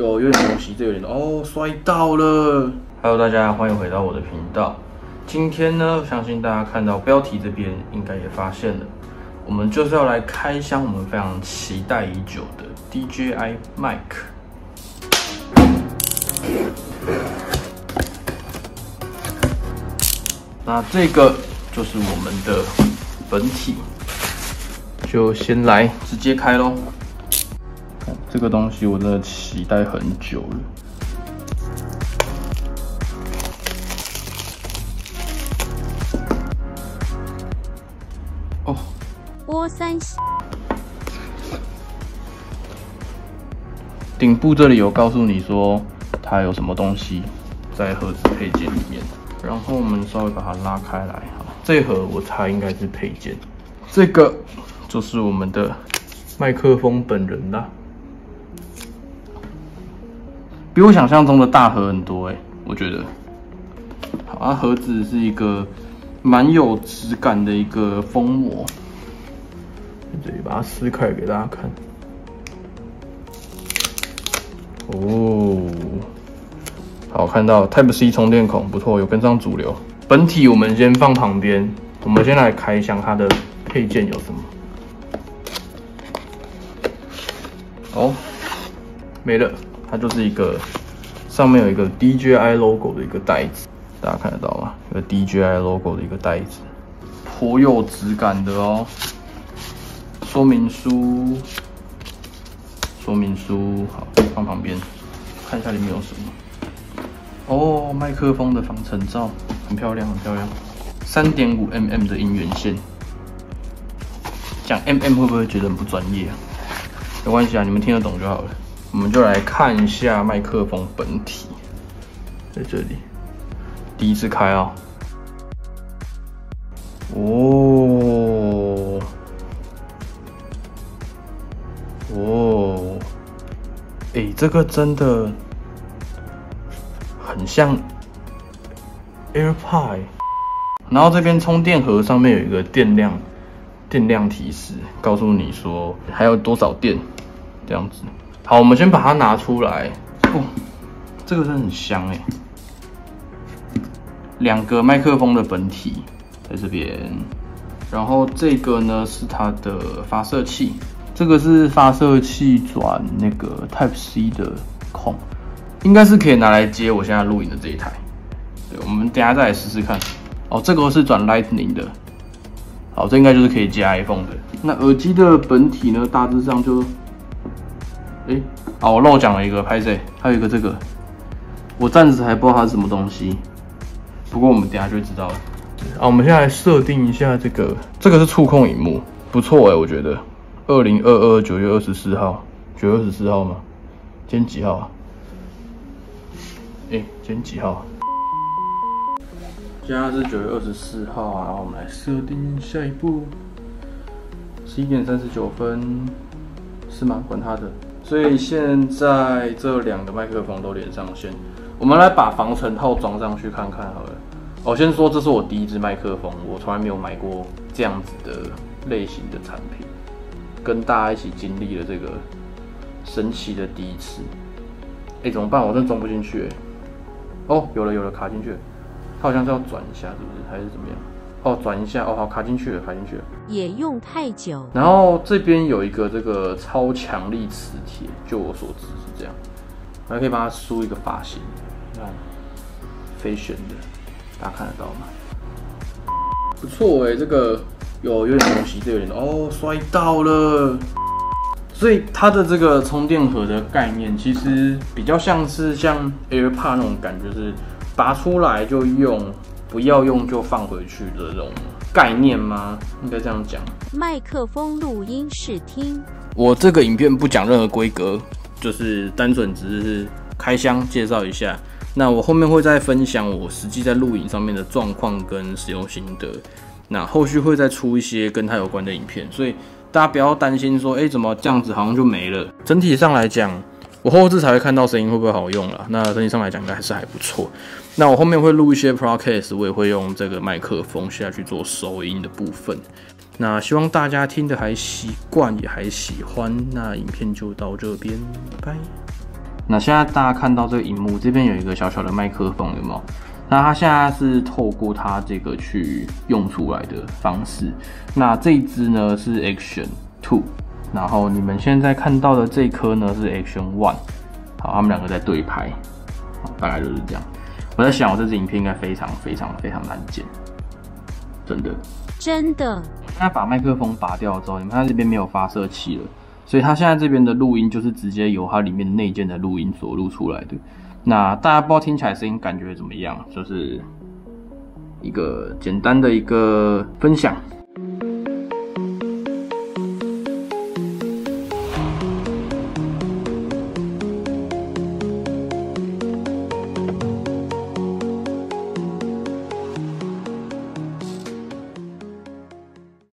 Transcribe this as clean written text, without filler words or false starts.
有点东西，这有点哦，摔到了。Hello， 大家欢迎回到我的频道。今天呢，相信大家看到标题这边应该也发现了，我们就是要来开箱我们非常期待已久的 DJI 麦克。那这个就是我们的本体，就先来直接开咯。看这个东西，我真的期待很久了。哦，窝三顶部这里有告诉你说它有什么东西在盒子配件里面，然后我们稍微把它拉开来，好，这盒我猜应该是配件，这个就是我们的麦克风本人啦，比我想象中的大盒很多我觉得。好，它盒子是一个蛮有质感的一个封膜，在这里把它撕开给大家看。哦，好，看到 Type C 充电孔，不错，有跟上主流。本体我们先放旁边，我们先来开箱它的配件有什么。哦，没了，它就是一个上面有一个 DJI logo 的一个袋子，大家看得到吗？一个 DJI logo 的一个袋子，颇有质感的哦。说明书。好，放旁边，看一下里面有什么。哦，麦克风的防尘罩，很漂亮，很漂亮。3.5mm 的音源线，讲 mm 会不会觉得很不专业啊？没关系啊，你们听得懂就好了。我们就来看一下麦克风本体，在这里，第一次开啊。这个真的很像 AirPod， 然后这边充电盒上面有一个电量提示，告诉你说还有多少电，这样子。好，我们先把它拿出来。哦，这个真的很香2个麦克风的本体在这边，然后这个呢是它的发射器。这个是发射器转那个 Type C 的孔，应该是可以拿来接我现在录影的这一台。对，我们等一下再来试试看。哦，这个是转 Lightning 的。好，这应该就是可以接 iPhone 的。那耳机的本体呢，大致上就，我漏讲了一个，拍谁？还有一个这个，我暂时还不知道它是什么东西，不过我们等一下就会知道了。好，我们现在来设定一下这个是触控萤幕，不错我觉得。2022 9月24号，9月24号吗？今天几号啊？今天几号？现在是9月24号啊，然后我们来设定下一步。11点39分，是吗？管他的。所以现在这2个麦克风都连上线，我们来把防尘套装上去看看好了。我先说，这是我第一支麦克风，我从来没有买过这样子的类型的产品。跟大家一起经历了这个神奇的第一次，怎么办？我真的装不进去哦，有了，卡进去了。它好像是要转一下，是不是？还是怎么样？哦，转一下，好，卡进去了。也用太久。然后这边有一个这个超强力磁铁，就我所知是这样，我还可以帮它梳一个发型，你看，飞旋的，大家看得到吗？不错这个。有点东西，这有点摔到了。所以它的这个充电盒的概念，其实比较像 AirPod 那种感觉，是拔出来就用，不要用就放回去的这种概念吗？应该这样讲。麦克风录音室听。我这个影片不讲任何规格，就是单纯只是开箱介绍一下。那我后面会再分享我实际在录影上面的状况跟使用心得。那后续会再出一些跟它有关的影片，所以大家不要担心说，怎么这样子好像就没了。整体上来讲，我后置才会看到声音会不会好用啦。那整体上来讲，应该还是还不错。那我后面会录一些 podcast， 我也会用这个麦克风下去做收音的部分。那希望大家听得还习惯，也还喜欢。那影片就到这边，拜拜。那现在大家看到这个荧幕这边有一个小小的麦克风，有没有？那它现在是透过它这个去用出来的方式。那这一支呢是 Action 2，然后你们现在看到的这一颗呢是 Action 1。好，他们两个在对拍，大概就是这样。我在想，我这支影片应该非常难剪，真的。真的。现在把麦克风拔掉之后，你们看这边没有发射器了。所以它现在这边的录音就是直接由它里面的内建的录音所录出来的。那大家不知道听起来声音感觉怎么样？就是一个简单的一个分享。